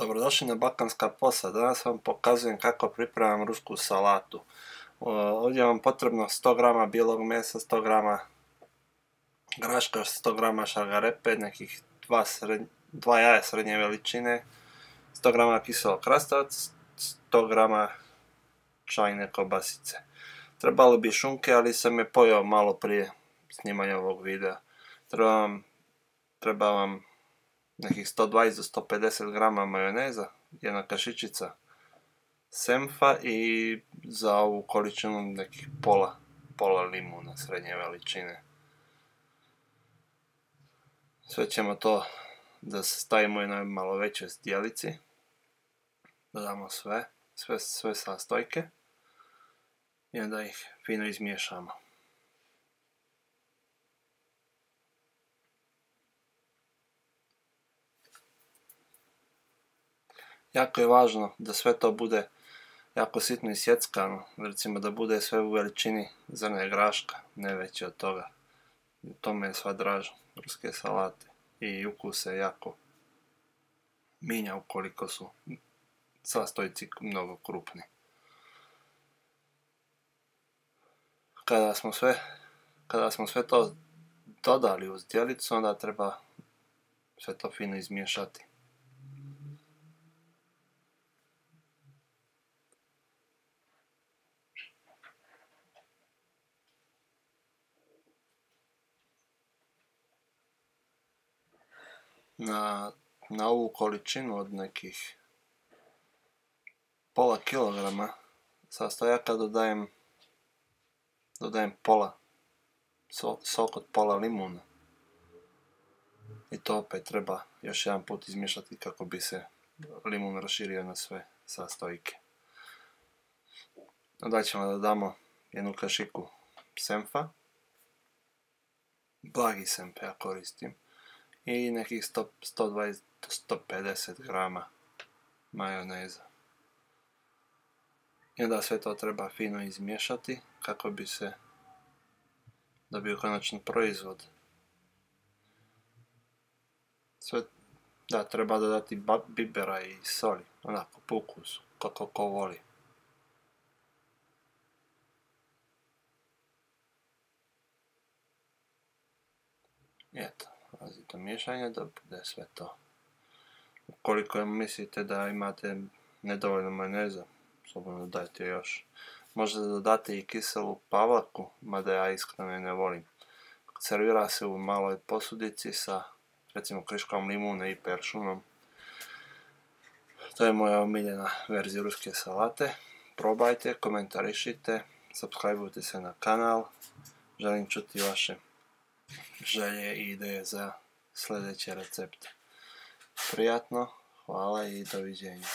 Dobrodošli na Balkanska posla. Danas vam pokazujem kako pripremam rusku salatu. Ovdje vam potrebno 100 g bijelog mesa, 100 g graška, 100 g šargarepe, nekih 2 jaja srednje veličine, 100 g kiselog krastavac, 100 g čajne kobasice. Trebalo bi šunke, ali sam je pojeo malo prije snimanja ovog videa. Treba vam nekih 120 do 150 g majoneza, jedna kašičica senfa i za ovu količinu nekih pola limuna srednje veličine. Sve ćemo to da se stavimo u jednoj malo većoj zdjelici. Dodamo sve sastojke i onda ih fino izmiješamo. Jako je važno da sve to bude jako sitno isjeckano, recimo da bude sve u veličini zrne graška, ne veće od toga. U tome je sva draž ruske salate i ukus se jako mijenja ukoliko su sastojci mnogo krupni. Kada smo sve to dodali u zdjelicu, onda treba sve to fino izmiješati. Na ovu količinu od nekih pola kilograma sastojaka dodajem sok od pola limuna. I to opet treba još jedan put izmiješati kako bi se limun raširio na sve sastojke. Onda ćemo da damo jednu kašiku senfa, blagi senf ja koristim, i nekih 120 do 150 g majoneza. I onda sve to treba fino izmiješati kako bi se dobio konačni proizvod. Treba dodati bibera i soli, onako po ukusu, kako ko voli. I eto, dolazi do miješanja da bude sve to. Ukoliko mislite da imate nedovoljno majoneza, slobodno dajte još. Možda dodate i kiselu pavlaku, mada ja iskreno ne volim. Servira se u maloj posudici sa recimo kriškom limune i peršunom. To je moja omiljena verzija ruske salate. Probajte, komentarišite, subscribeujte se na kanal. Želim čuti vaše želje i ideje za sljedeće recepte. Prijatno, hvala i doviđenja.